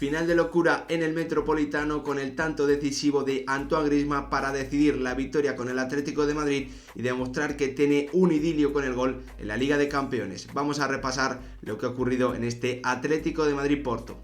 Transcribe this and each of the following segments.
Final de locura en el Metropolitano con el tanto decisivo de Antoine Griezmann para decidir la victoria con el Atlético de Madrid y demostrar que tiene un idilio con el gol en la Liga de Campeones. Vamos a repasar lo que ha ocurrido en este Atlético de Madrid-Porto.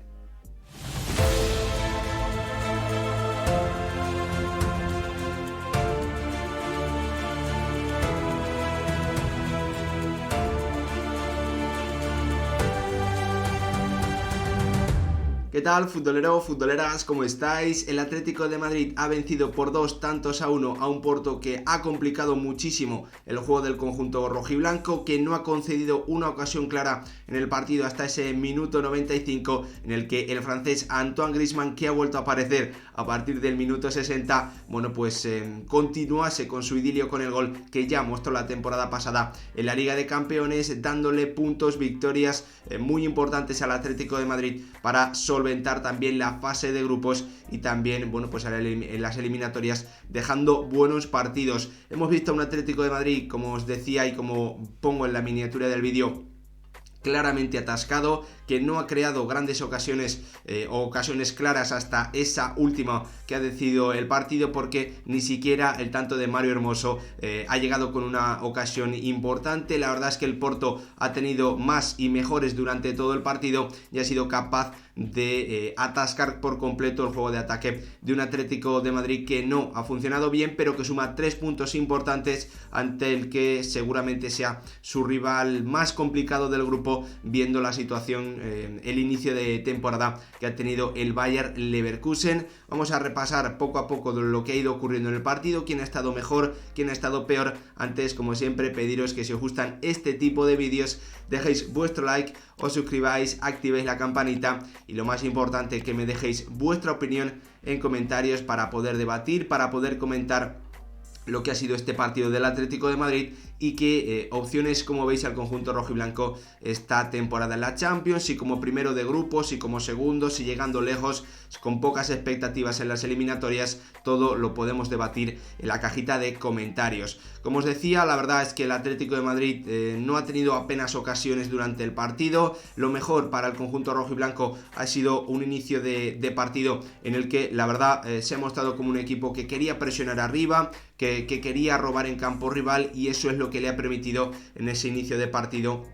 ¿Qué tal, futbolero, futboleras? ¿Cómo estáis? El Atlético de Madrid ha vencido por 2-1 a un Porto que ha complicado muchísimo el juego del conjunto rojiblanco, que no ha concedido una ocasión clara en el partido hasta ese minuto 95 en el que el francés Antoine Griezmann, que ha vuelto a aparecer a partir del minuto 60, continuase con su idilio con el gol que ya mostró la temporada pasada en la Liga de Campeones, dándole puntos, victorias muy importantes al Atlético de Madrid para solventar también la fase de grupos y también en las eliminatorias, dejando buenos partidos. Hemos visto a un Atlético de Madrid, como os decía y como pongo en la miniatura del vídeo, claramente atascado, que no ha creado grandes ocasiones o ocasiones claras hasta esa última que ha decidido el partido, porque ni siquiera el tanto de Mario Hermoso ha llegado con una ocasión importante. La verdad es que el Porto ha tenido más y mejores durante todo el partido y ha sido capaz de atascar por completo el juego de ataque de un Atlético de Madrid que no ha funcionado bien, pero que suma 3 puntos importantes ante el que seguramente sea su rival más complicado del grupo, viendo la situación, el inicio de temporada que ha tenido el Bayer Leverkusen. Vamos a repasar poco a poco lo que ha ido ocurriendo en el partido, quién ha estado mejor, quién ha estado peor. Antes, como siempre, pediros que si os gustan este tipo de vídeos dejéis vuestro like, os suscribáis, activéis la campanita y lo más importante, que me dejéis vuestra opinión en comentarios para poder debatir, para poder comentar lo que ha sido este partido del Atlético de Madrid y qué opciones, como veis, al conjunto rojiblanco esta temporada en la Champions, si como primero de grupo, si como segundo, si llegando lejos, con pocas expectativas en las eliminatorias. Todo lo podemos debatir en la cajita de comentarios. Como os decía, la verdad es que el Atlético de Madrid no ha tenido apenas ocasiones durante el partido. Lo mejor para el conjunto rojiblanco ha sido un inicio de partido en el que la verdad se ha mostrado como un equipo que quería presionar arriba, que quería robar en campo rival, y eso es lo que le ha permitido en ese inicio de partido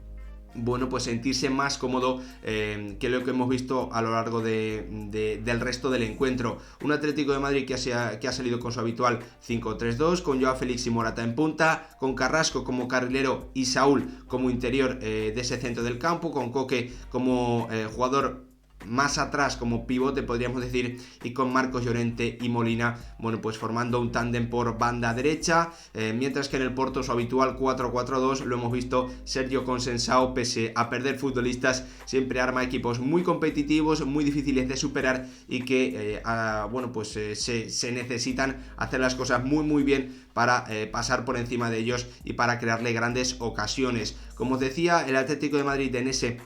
sentirse más cómodo que lo que hemos visto a lo largo del resto del encuentro. Un Atlético de Madrid que ha salido con su habitual 5-3-2, con Joao Félix y Morata en punta, con Carrasco como carrilero y Saúl como interior de ese centro del campo, con Koke como jugador más atrás, como pivote podríamos decir, y con Marcos Llorente y Molina formando un tándem por banda derecha, mientras que en el Porto su habitual 4-4-2 lo hemos visto Sergio Conceição, pese a perder futbolistas, siempre arma equipos muy competitivos, muy difíciles de superar y que se necesitan hacer las cosas muy bien para pasar por encima de ellos y para crearle grandes ocasiones. Como os decía, el Atlético de Madrid en ese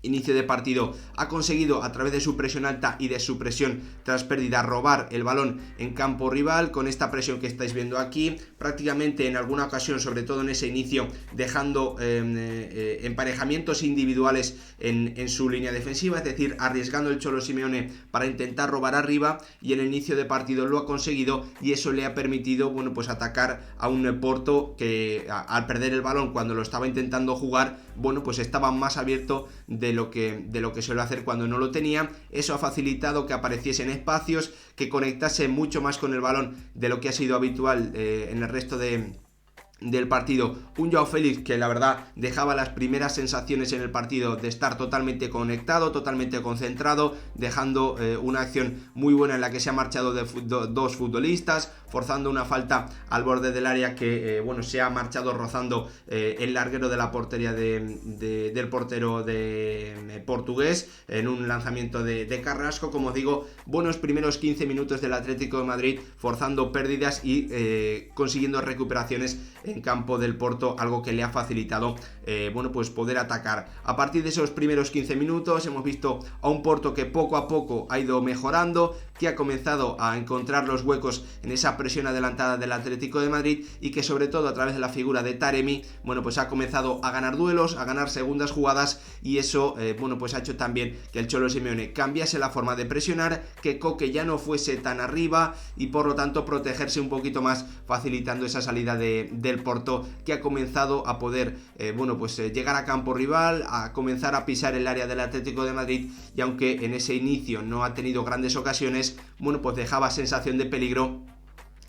inicio de partido ha conseguido, a través de su presión alta y de su presión tras pérdida, robar el balón en campo rival, con esta presión que estáis viendo aquí, prácticamente en alguna ocasión, sobre todo en ese inicio, dejando emparejamientos individuales en su línea defensiva, es decir, arriesgando el Cholo Simeone para intentar robar arriba, y en el inicio de partido lo ha conseguido, y eso le ha permitido atacar a un Porto que al perder el balón cuando lo estaba intentando jugar, estaba más abierto de lo que suele hacer cuando no lo tenía. Eso ha facilitado que apareciesen espacios, que conectase mucho más con el balón de lo que ha sido habitual en el resto del partido. Un Joao Félix que la verdad dejaba las primeras sensaciones en el partido de estar totalmente conectado, totalmente concentrado, dejando una acción muy buena en la que se ha marchado de dos futbolistas, forzando una falta al borde del área que se ha marchado rozando el larguero de la portería del portero portugués en un lanzamiento de Carrasco. Como digo, buenos primeros 15 minutos del Atlético de Madrid, forzando pérdidas y consiguiendo recuperaciones en campo del Porto, algo que le ha facilitado bueno, pues poder atacar. A partir de esos primeros 15 minutos hemos visto a un Porto que poco a poco ha ido mejorando, que ha comenzado a encontrar los huecos en esa presión adelantada del Atlético de Madrid y que sobre todo a través de la figura de Taremi, bueno, pues ha comenzado a ganar duelos, a ganar segundas jugadas, y eso bueno, pues ha hecho también que el Cholo Simeone cambiase la forma de presionar, que Koke ya no fuese tan arriba y por lo tanto protegerse un poquito más, facilitando esa salida del Porto, que ha comenzado a poder bueno, pues llegar a campo rival, a comenzar a pisar el área del Atlético de Madrid, y aunque en ese inicio no ha tenido grandes ocasiones, bueno, pues dejaba sensación de peligro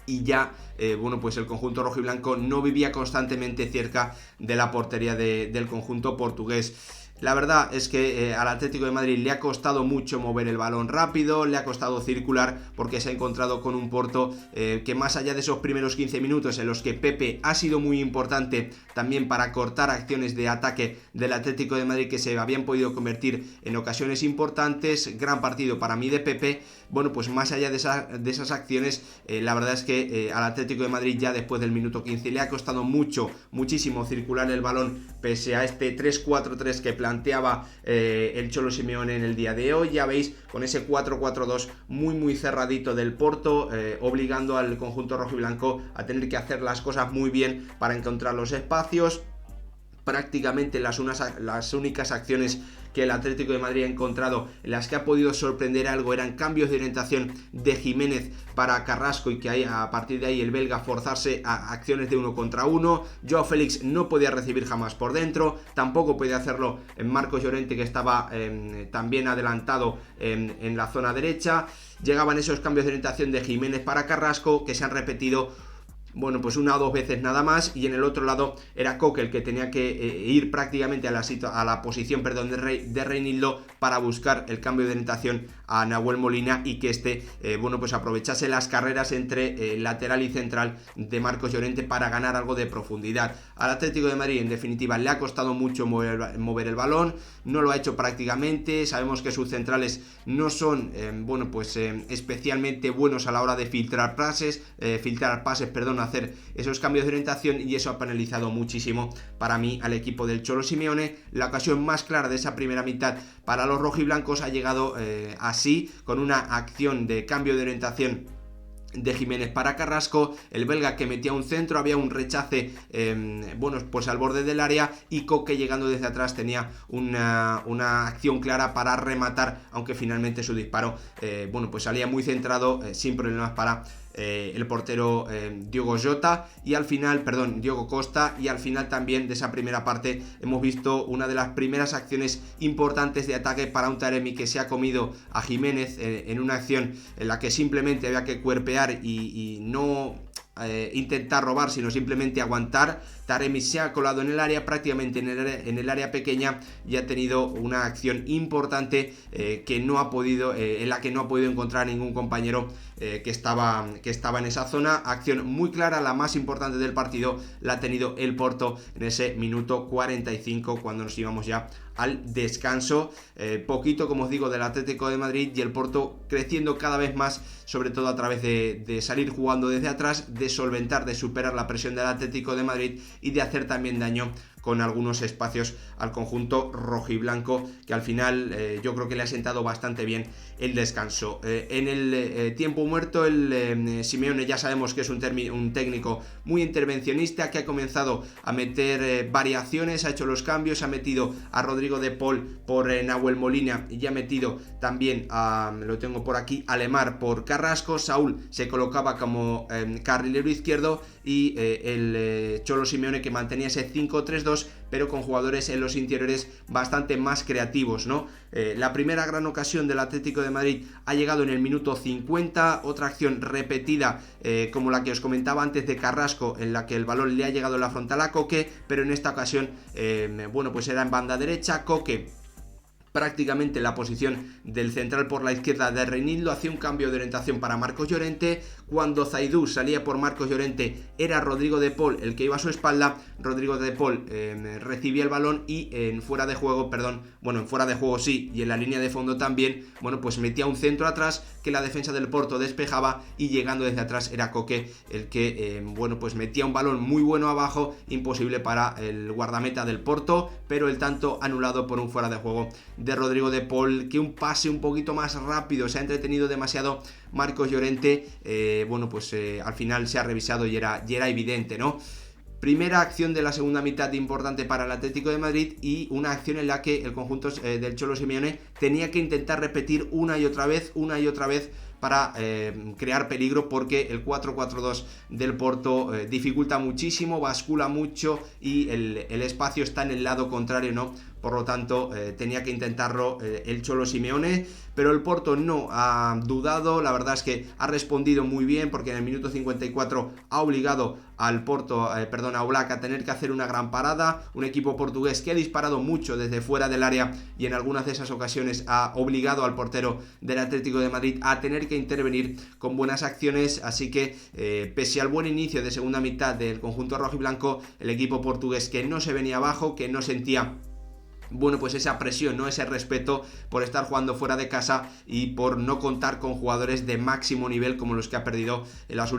y ya, bueno, pues el conjunto rojiblanco no vivía constantemente cerca de la portería del conjunto portugués. La verdad es que al Atlético de Madrid le ha costado mucho mover el balón rápido, le ha costado circular, porque se ha encontrado con un Porto que más allá de esos primeros 15 minutos en los que Pepe ha sido muy importante también para cortar acciones de ataque del Atlético de Madrid que se habían podido convertir en ocasiones importantes, gran partido para mí de Pepe. Bueno, pues más allá de esas acciones, la verdad es que al Atlético de Madrid ya después del minuto 15 le ha costado muchísimo circular el balón, pese a este 3-4-3 que planteaba el Cholo Simeone en el día de hoy. Ya veis, con ese 4-4-2 muy cerradito del Porto, obligando al conjunto rojiblanco a tener que hacer las cosas muy bien para encontrar los espacios. Prácticamente las únicas acciones que el Atlético de Madrid ha encontrado en las que ha podido sorprender algo eran cambios de orientación de Jiménez para Carrasco, y que a partir de ahí el belga forzarse a acciones de 1 contra 1. Joao Félix no podía recibir jamás por dentro, tampoco podía hacerlo en Marcos Llorente, que estaba también adelantado en la zona derecha. Llegaban esos cambios de orientación de Jiménez para Carrasco, que se han repetido, bueno, pues una o dos veces nada más, y en el otro lado era Koke el que tenía que ir prácticamente a la posición de Reinildo para buscar el cambio de orientación a Nahuel Molina, y que bueno, pues aprovechase las carreras entre lateral y central de Marcos Llorente para ganar algo de profundidad. Al Atlético de Madrid, en definitiva, le ha costado mucho mover el balón, no lo ha hecho prácticamente. Sabemos que sus centrales no son bueno, pues especialmente buenos a la hora de filtrar pases, hacer esos cambios de orientación, y eso ha penalizado muchísimo para mí al equipo del Cholo Simeone. La ocasión más clara de esa primera mitad para los rojiblancos ha llegado así, con una acción de cambio de orientación de Jiménez para Carrasco, el belga que metía un centro, había un rechace bueno, pues al borde del área, y Koke llegando desde atrás tenía una acción clara para rematar, aunque finalmente su disparo bueno, pues salía muy centrado, sin problemas para el portero Diogo Costa, y al final también de esa primera parte hemos visto una de las primeras acciones importantes de ataque para un Taremi que se ha comido a Jiménez en una acción en la que simplemente había que cuerpear y no intentar robar, sino simplemente aguantar. Taremi se ha colado en el área, prácticamente en el área pequeña, y ha tenido una acción importante en la que no ha podido encontrar ningún compañero que estaba en esa zona. Acción muy clara, la más importante del partido, la ha tenido el Porto en ese minuto 45, cuando nos íbamos ya al descanso. Poquito, como os digo, del Atlético de Madrid, y el Porto creciendo cada vez más, sobre todo a través de salir jugando desde atrás, de solventar, de superar la presión del Atlético de Madrid y de hacer también daño con algunos espacios al conjunto rojiblanco, que al final yo creo que le ha sentado bastante bien el descanso. En el tiempo muerto, el Simeone ya sabemos que es un técnico muy intervencionista, que ha comenzado a meter variaciones, ha hecho los cambios, ha metido a Rodrigo de Paul por Nahuel Molina, y ya ha metido también lo tengo por aquí, a Lemar por Carrasco. Saúl se colocaba como carrilero izquierdo, y el Cholo Simeone que mantenía ese 5-3-2, pero con jugadores en los interiores bastante más creativos, ¿no? La primera gran ocasión del Atlético de Madrid ha llegado en el minuto 50, otra acción repetida como la que os comentaba antes de Carrasco, en la que el balón le ha llegado en la frontal a Koke, pero en esta ocasión bueno, pues era en banda derecha. Koke prácticamente la posición del central por la izquierda de Reinildo, hacía un cambio de orientación para Marcos Llorente, cuando Zaidu salía por Marcos Llorente era Rodrigo de Paul el que iba a su espalda. Rodrigo de Paul recibía el balón y en fuera de juego sí, y en la línea de fondo también, bueno, pues metía un centro atrás que la defensa del Porto despejaba, y llegando desde atrás era Koke el que, pues metía un balón muy bueno abajo, imposible para el guardameta del Porto, pero el tanto anulado por un fuera de juego de Rodrigo de Paul, que un pase un poquito más rápido, se ha entretenido demasiado Marcos Llorente, al final se ha revisado y era evidente, ¿no? Primera acción de la segunda mitad importante para el Atlético de Madrid, y una acción en la que el conjunto del Cholo Simeone tenía que intentar repetir una y otra vez para crear peligro, porque el 4-4-2 del Porto dificulta muchísimo, bascula mucho y el espacio está en el lado contrario, ¿no? Por lo tanto, tenía que intentarlo el Cholo Simeone, pero el Porto no ha dudado. La verdad es que ha respondido muy bien, porque en el minuto 54 ha obligado al a Oblak a tener que hacer una gran parada. Un equipo portugués que ha disparado mucho desde fuera del área, y en algunas de esas ocasiones ha obligado al portero del Atlético de Madrid a tener que intervenir con buenas acciones. Así que, pese al buen inicio de segunda mitad del conjunto rojiblanco, el equipo portugués, que no se venía abajo, que no sentía esa presión, ¿no? Ese respeto por estar jugando fuera de casa y por no contar con jugadores de máximo nivel como los que ha perdido en los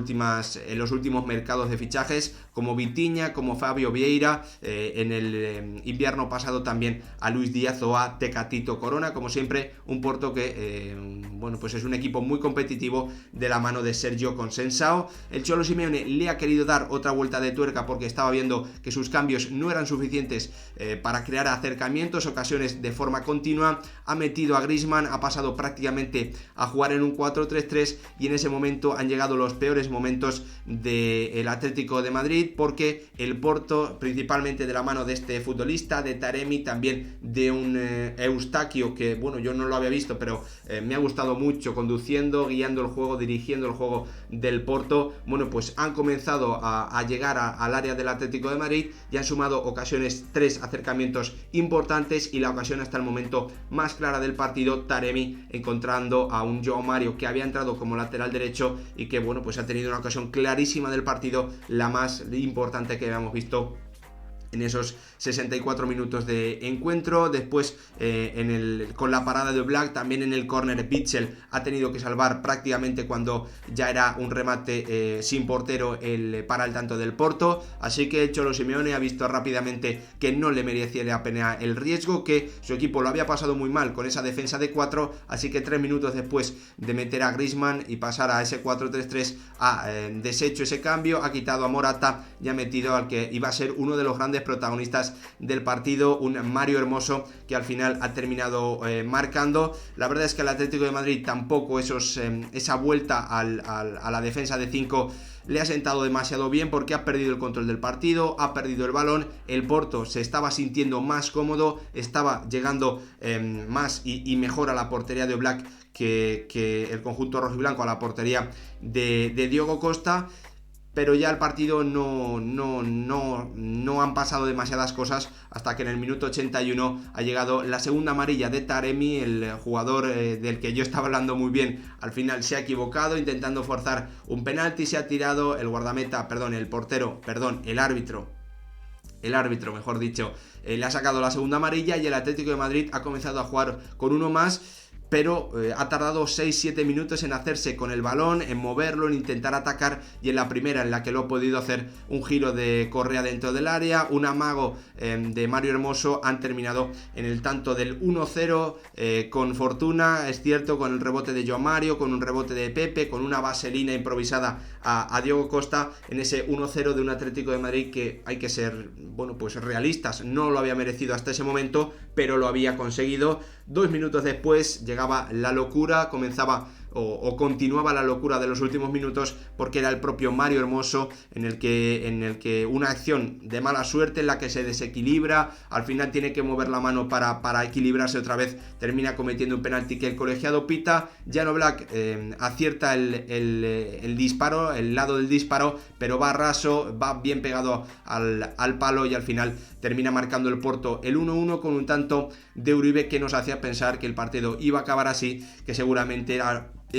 últimos mercados de fichajes, como Vitinha, como Fabio Vieira, en el invierno pasado también a Luis Díaz o a Tecatito Corona. Como siempre, un Porto que es un equipo muy competitivo de la mano de Sergio Conceição. El Cholo Simeone le ha querido dar otra vuelta de tuerca, porque estaba viendo que sus cambios no eran suficientes para crear acercamientos, ocasiones de forma continua. Ha metido a Griezmann, ha pasado prácticamente a jugar en un 4-3-3, y en ese momento han llegado los peores momentos del Atlético de Madrid, porque el Porto, principalmente de la mano de este futbolista, de Taremi, también de un Eustaquio, que yo no lo había visto, pero me ha gustado mucho conduciendo, guiando el juego, dirigiendo el juego del Porto. Han comenzado a llegar al área del Atlético de Madrid y han sumado ocasiones, 3 acercamientos importantes, y la ocasión hasta el momento más clara del partido, Taremi encontrando a un João Mario que había entrado como lateral derecho y que ha tenido una ocasión clarísima del partido, la más importante que habíamos visto en esos 64 minutos de encuentro. Después, con la parada de Oblak, también en el córner, Witsel ha tenido que salvar prácticamente cuando ya era un remate sin portero para el tanto del Porto. Así que Cholo Simeone ha visto rápidamente que no le merecía la pena el riesgo, que su equipo lo había pasado muy mal con esa defensa de 4, así que 3 minutos después de meter a Griezmann y pasar a ese 4-3-3 ha deshecho ese cambio, ha quitado a Morata y ha metido al que iba a ser uno de los grandes protagonistas del partido, un Mario Hermoso, que al final ha terminado marcando. La verdad es que el Atlético de Madrid tampoco esa vuelta a la defensa de 5 le ha sentado demasiado bien, porque ha perdido el control del partido, ha perdido el balón. El Porto se estaba sintiendo más cómodo, estaba llegando más y mejor a la portería de Oblak que el conjunto rojiblanco, a la portería de Diogo Costa. Pero ya el partido no han pasado demasiadas cosas, hasta que en el minuto 81 ha llegado la segunda amarilla de Taremi, el jugador del que yo estaba hablando muy bien. Al final se ha equivocado intentando forzar un penalti, se ha tirado el árbitro, mejor dicho, le ha sacado la segunda amarilla, y el Atlético de Madrid ha comenzado a jugar con uno más. Pero ha tardado 6-7 minutos en hacerse con el balón, en moverlo, en intentar atacar, y en la primera, en la que lo ha podido hacer, un giro de Correa dentro del área, un amago de Mario Hermoso, han terminado en el tanto del 1-0 con fortuna, es cierto, con el rebote de João Mario, con un rebote de Pepe, con una vaselina improvisada a Diogo Costa, en ese 1-0 de un Atlético de Madrid que, hay que ser realistas, no lo había merecido hasta ese momento, pero lo había conseguido. 2 minutos después llegaba la locura, comenzaba o continuaba la locura de los últimos minutos, porque era el propio Mario Hermoso en el que una acción de mala suerte, en la que se desequilibra, al final tiene que mover la mano para equilibrarse otra vez, termina cometiendo un penalti que el colegiado pita. Jan Oblak acierta el disparo, el lado del disparo, pero va raso, va bien pegado al palo, y al final termina marcando el Porto el 1-1 con un tanto de Uribe, que nos hacía pensar que el partido iba a acabar así, que seguramente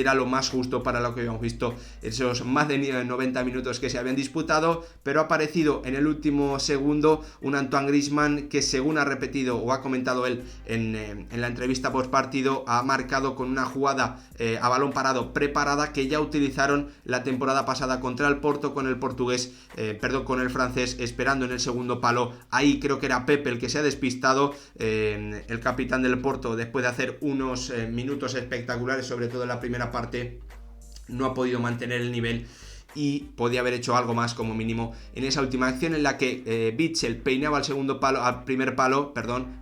era lo más justo para lo que habíamos visto esos más de 90 minutos que se habían disputado, pero ha aparecido en el último segundo un Antoine Griezmann que, según ha repetido o ha comentado él en la entrevista post partido, ha marcado con una jugada a balón parado preparada que ya utilizaron la temporada pasada contra el Porto con el con el francés, esperando en el segundo palo. Ahí creo que era Pepe el que se ha despistado, el capitán del Porto, después de hacer unos minutos espectaculares, sobre todo en la primera parte, no ha podido mantener el nivel y podía haber hecho algo más como mínimo en esa última acción en la que Witsel peinaba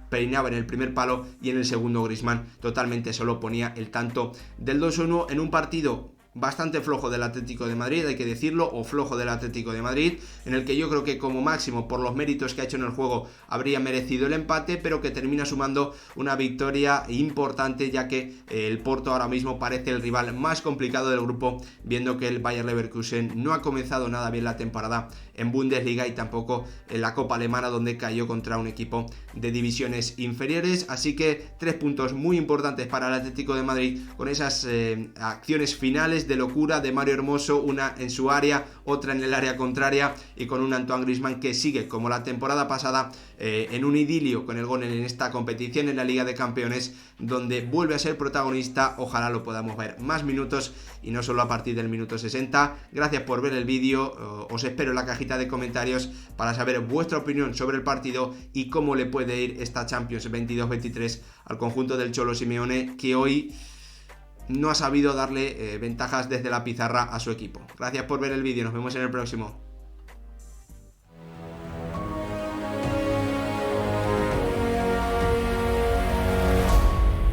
peinaba en el primer palo y en el segundo Griezmann totalmente solo ponía el tanto del 2-1 en un partido bastante flojo del Atlético de Madrid, hay que decirlo, o flojo del Atlético de Madrid, en el que yo creo que como máximo, por los méritos que ha hecho en el juego, habría merecido el empate, pero que termina sumando una victoria importante, ya que el Porto ahora mismo parece el rival más complicado del grupo, viendo que el Bayer Leverkusen no ha comenzado nada bien la temporada en Bundesliga y tampoco en la Copa Alemana, donde cayó contra un equipo de divisiones inferiores. Así que 3 puntos muy importantes para el Atlético de Madrid, con esas acciones finales de locura de Mario Hermoso, una en su área, otra en el área contraria, y con un Antoine Griezmann que sigue como la temporada pasada en un idilio con el gol en esta competición, en la Liga de Campeones, donde vuelve a ser protagonista. Ojalá lo podamos ver más minutos y no solo a partir del minuto 60. Gracias por ver el vídeo, os espero en la cajita de comentarios para saber vuestra opinión sobre el partido y cómo le puede ir esta Champions 22-23 al conjunto del Cholo Simeone, que hoy no ha sabido darle ventajas desde la pizarra a su equipo. Gracias por ver el vídeo, nos vemos en el próximo.